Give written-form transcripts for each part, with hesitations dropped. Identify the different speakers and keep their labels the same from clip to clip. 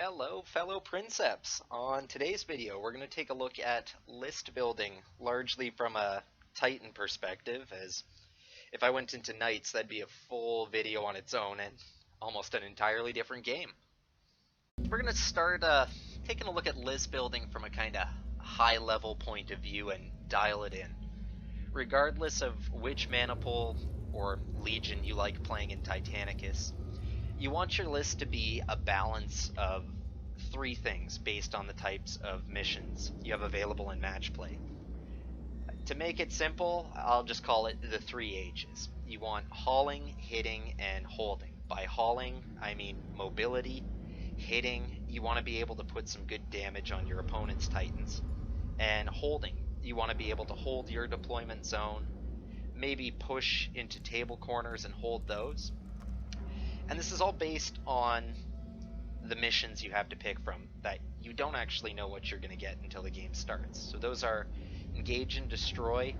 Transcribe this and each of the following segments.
Speaker 1: Hello fellow Princeps! On today's video we're going to take a look at list building, largely from a Titan perspective, as if I went into Knights that'd be a full video on its own and almost an entirely different game. We're going to start taking a look at list building from a kind of high level point of view and dial it in. Regardless of which Maniples or Legion you like playing in Titanicus, you want your list to be a balance of three things based on the types of missions you have available in match play. To make it simple, I'll just call it the 3 H's. You want hauling, hitting, and holding. By hauling, I mean mobility. Hitting, you want to be able to put some good damage on your opponent's Titans. And holding, you want to be able to hold your deployment zone, maybe push into table corners and hold those. And this is all based on the missions you have to pick from that you don't actually know what you're going to get until the game starts. So those are engage and destroy,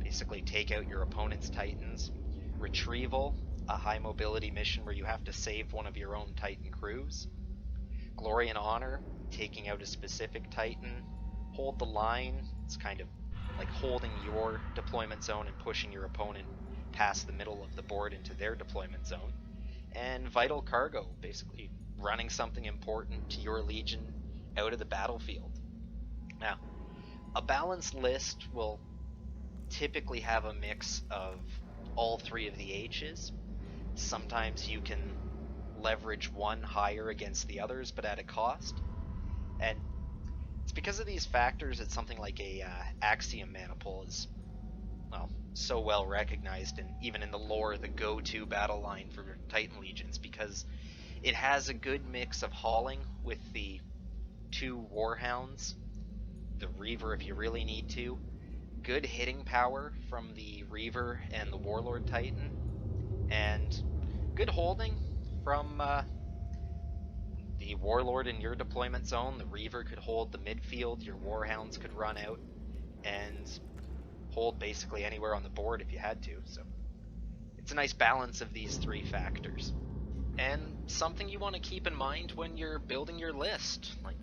Speaker 1: basically take out your opponent's Titans. Retrieval, a high mobility mission where you have to save one of your own Titan crews. Glory and honor, taking out a specific Titan. Hold the line, it's kind of like holding your deployment zone and pushing your opponent past the middle of the board into their deployment zone. And vital cargo, basically running something important to your legion out of the battlefield. Now, a balanced list will typically have a mix of all three of the H's. Sometimes you can leverage one higher against the others, but at a cost. And it's because of these factors that something like a Axiom Maniples is, well, so well recognized, and even in the lore, the go-to battle line for Titan legions, because it has a good mix of hauling with the 2 Warhounds, the Reaver if you really need to, good hitting power from the Reaver and the Warlord Titan, and good holding from the Warlord in your deployment zone. The Reaver could hold the midfield, your Warhounds could run out and hold basically anywhere on the board if you had to. So it's a nice balance of these 3 factors, and something you want to keep in mind when you're building your list. Like,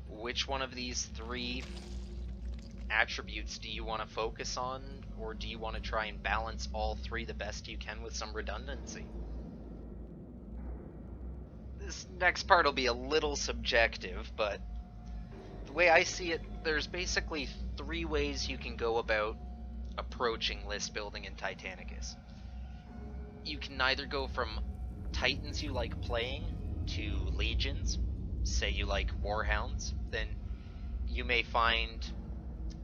Speaker 1: which one of these 3 attributes do you want to focus on, or do you want to try and balance all 3 the best you can with some redundancy? This next part will be a little subjective, but the way I see it, there's basically 3 ways you can go about approaching list building in Titanicus. You can either go from Titans you like playing to Legions. Say you like Warhounds, then you may find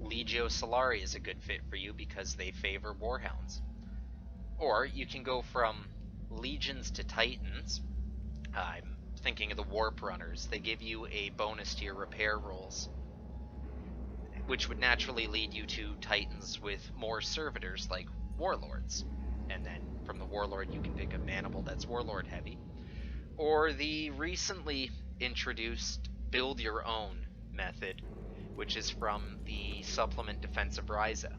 Speaker 1: Legio Solari is a good fit for you because they favor Warhounds. Or you can go from Legions to Titans. I'm thinking of the Warp Runners. They give you a bonus to your repair rolls, which would naturally lead you to Titans with more servitors like Warlords. And then from the Warlord you can pick a Maniples that's Warlord heavy. Or the recently introduced Build Your Own method, which is from the supplement Defense of Ryza.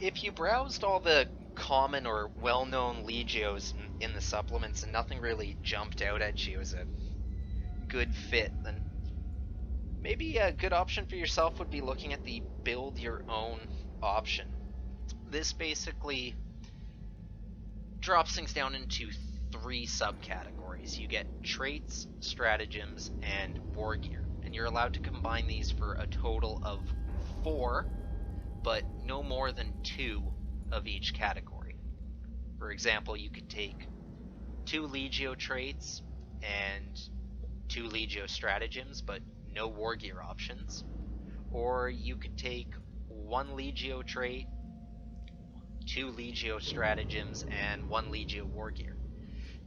Speaker 1: If you browsed all the common or well-known Legios in the supplements and nothing really jumped out at you as a good fit, then maybe a good option for yourself would be looking at the Build Your Own option. This basically drops things down into 3 subcategories. You get traits, stratagems, and war gear, and you're allowed to combine these for a total of 4, but no more than 2 of each category. For example, you could take 2 Legio traits and 2 Legio stratagems, but no war gear options. Or you could take 1 Legio trait, 2 Legio stratagems, and 1 Legio war gear.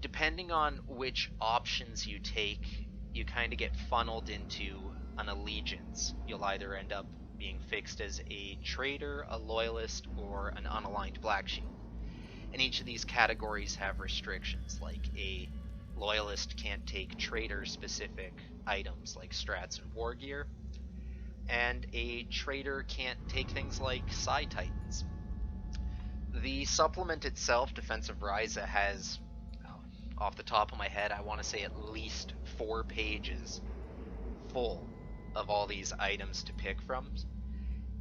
Speaker 1: Depending on which options you take, you kind of get funneled into an allegiance. You'll either end up being fixed as a traitor, a loyalist, or an unaligned black shield. And each of these categories have restrictions, like a loyalist can't take traitor-specific items like strats and war gear, and a traitor can't take things like Psi Titans. The supplement itself, Defense of Ryza, has off the top of my head, I want to say at least 4 pages full of all these items to pick from.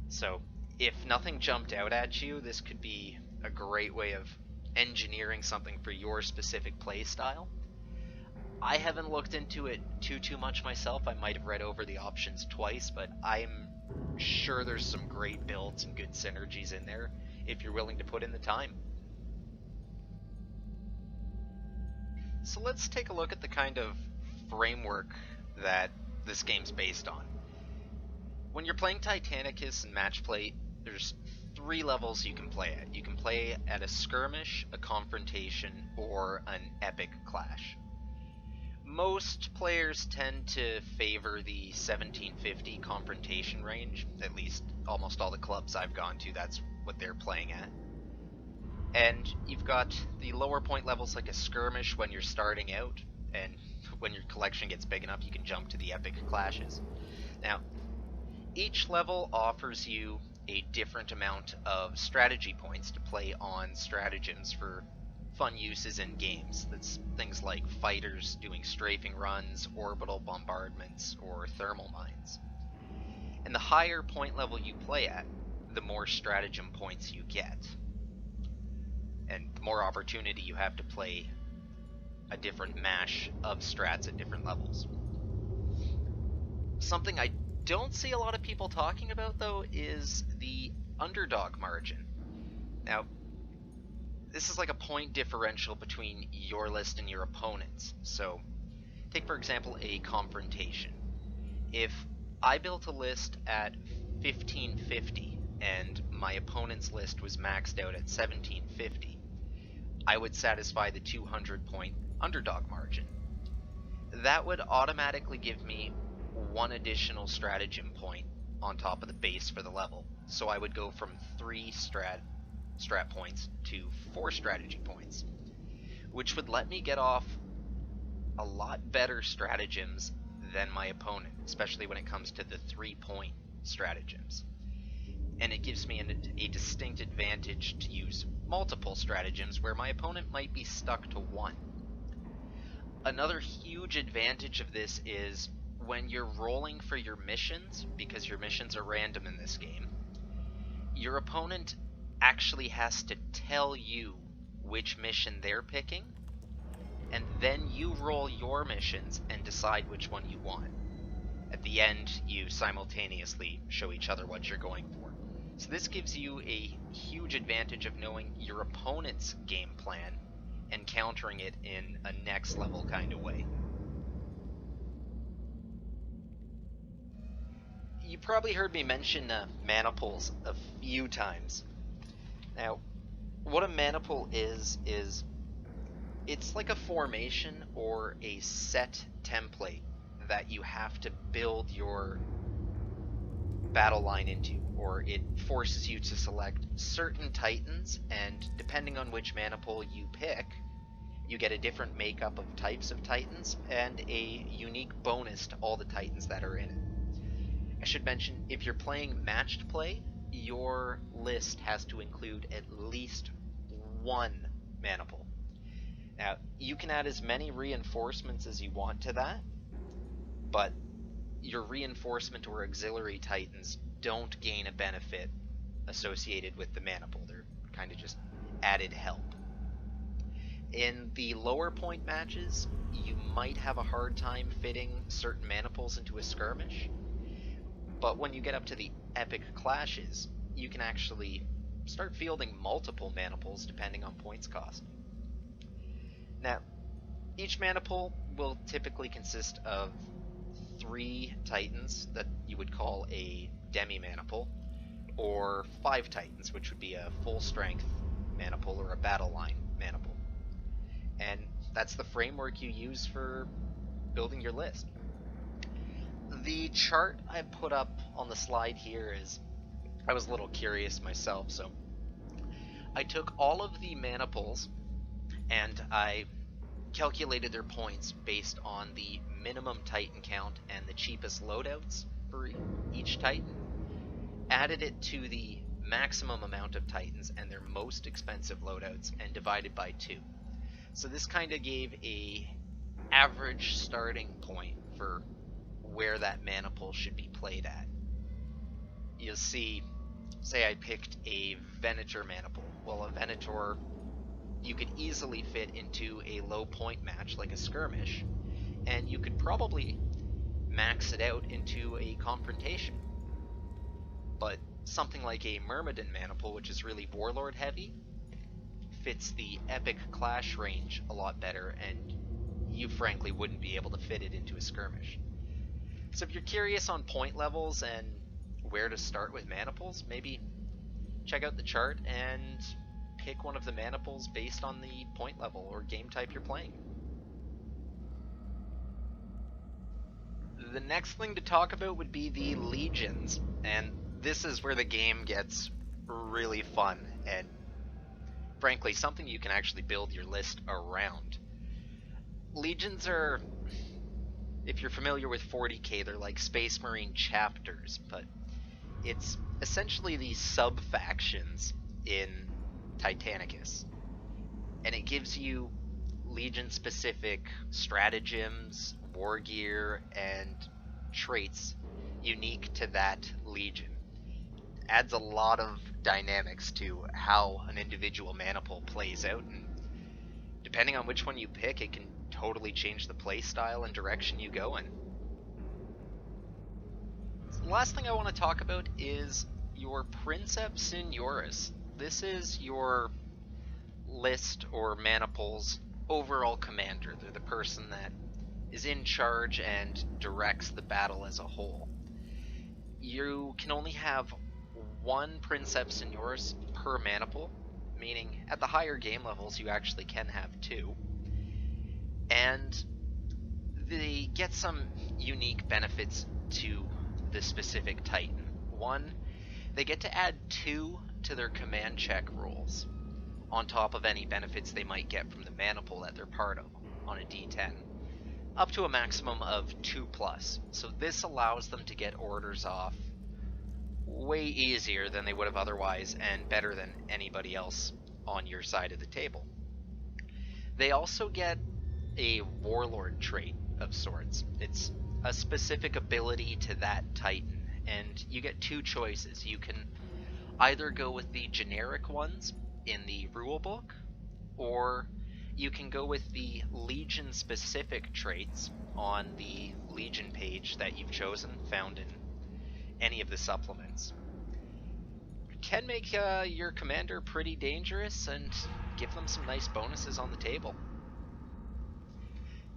Speaker 1: So if nothing jumped out at you, this could be a great way of engineering something for your specific play style. I haven't looked into it too much myself. I might have read over the options twice, but I'm sure there's some great builds and good synergies in there if you're willing to put in the time. So let's take a look at the kind of framework that this game's based on. When you're playing Titanicus and match play, there's 3 levels you can play at. You can play at a skirmish, a confrontation, or an epic clash. Most players tend to favor the 1750 confrontation range, at least almost all the clubs I've gone to, that's what they're playing at. And you've got the lower point levels like a skirmish when you're starting out, and when your collection gets big enough you can jump to the epic clashes. Now, each level offers you a different amount of strategy points to play on stratagems for fun uses in games. That's things like fighters doing strafing runs, orbital bombardments, or thermal mines. And the higher point level you play at, the more stratagem points you get, and the more opportunity you have to play a different mash of strats at different levels. Something I don't see a lot of people talking about, though, is the underdog margin. Now, this is like a point differential between your list and your opponent's. So, take for example a confrontation. If I built a list at 1550 and my opponent's list was maxed out at 1750, I would satisfy the 200 point underdog margin. That would automatically give me 1 additional stratagem point on top of the base for the level. So I would go from 3 strat points to 4 strategy points, which would let me get off a lot better stratagems than my opponent, especially when it comes to the 3-point stratagems. And it gives me a distinct advantage to use multiple stratagems where my opponent might be stuck to 1. Another huge advantage of this is when you're rolling for your missions, because your missions are random in this game, your opponent actually has to tell you which mission they're picking, and then you roll your missions and decide which one you want. At the end, you simultaneously show each other what you're going for. So this gives you a huge advantage of knowing your opponent's game plan and countering it in a next level kind of way. You probably heard me mention Maniples a few times. Now, what a maniple is it's like a formation or a set template that you have to build your battle line into, or it forces you to select certain titans, and depending on which maniple you pick, you get a different makeup of types of titans and a unique bonus to all the titans that are in it. I should mention, if you're playing matched play, your list has to include at least 1 maniple. Now, you can add as many reinforcements as you want to that, but your reinforcement or auxiliary titans don't gain a benefit associated with the maniple. They're kind of just added help. In the lower point matches, you might have a hard time fitting certain maniples into a skirmish, but when you get up to the epic clashes, you can actually start fielding multiple maniples depending on points cost. Now, each maniple will typically consist of 3 titans that you would call a demi-maniple, or 5 titans, which would be a full-strength maniple or a battle line maniple. And that's the framework you use for building your list. The chart I put up on the slide here is, I was a little curious myself, so I took all of the maniples and I calculated their points based on the minimum titan count and the cheapest loadouts for each titan, added it to the maximum amount of titans and their most expensive loadouts, and divided by 2. So this kind of gave a average starting point for where that Maniple should be played at. You'll see, say I picked a Venator Maniple. Well, a Venator you could easily fit into a low point match like a skirmish, and you could probably max it out into a confrontation. But something like a Myrmidon Maniple, which is really Warlord heavy, fits the epic clash range a lot better, and you frankly wouldn't be able to fit it into a skirmish. So if you're curious on point levels and where to start with Maniples, maybe check out the chart and pick one of the Maniples based on the point level or game type you're playing. The next thing to talk about would be the Legions, and this is where the game gets really fun and frankly something you can actually build your list around. Legions are, if you're familiar with 40k, they're like Space Marine chapters, but it's essentially these sub-factions in Titanicus, and it gives you Legion-specific stratagems, war gear, and traits unique to that Legion. Adds a lot of dynamics to how an individual Maniple plays out, and depending on which one you pick, it can totally change the play style and direction you go in. So the last thing I want to talk about is your Princeps Senioris. This is your list or Maniple's overall commander. They're the person that is in charge and directs the battle as a whole. You can only have one Princeps Senioris per Maniple, meaning at the higher game levels you actually can have two. And they get some unique benefits to the specific Titan. One, they get to add 2 to their command check rolls, on top of any benefits they might get from the Maniple that they're part of on a D10, up to a maximum of 2+. So this allows them to get orders off way easier than they would have otherwise, and better than anybody else on your side of the table. They also get a Warlord trait of sorts. It's a specific ability to that Titan, and you get 2 choices. You can either go with the generic ones in the rulebook, or you can go with the Legion specific traits on the Legion page that you've chosen, found in any of the supplements. It can make your commander pretty dangerous and give them some nice bonuses on the table.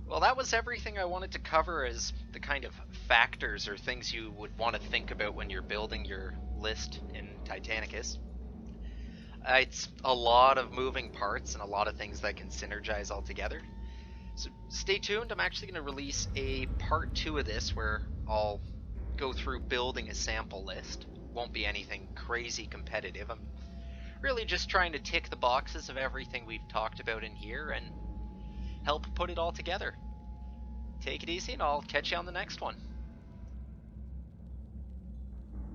Speaker 1: Well, that was everything I wanted to cover as the kind of factors or things you would want to think about when you're building your list in Titanicus. It's a lot of moving parts and a lot of things that can synergize all together. So stay tuned. I'm actually going to release a part 2 of this where I'll go through building a sample list. Won't be anything crazy competitive. I'm really just trying to tick the boxes of everything we've talked about in here and help put it all together. Take it easy, and I'll catch you on the next one.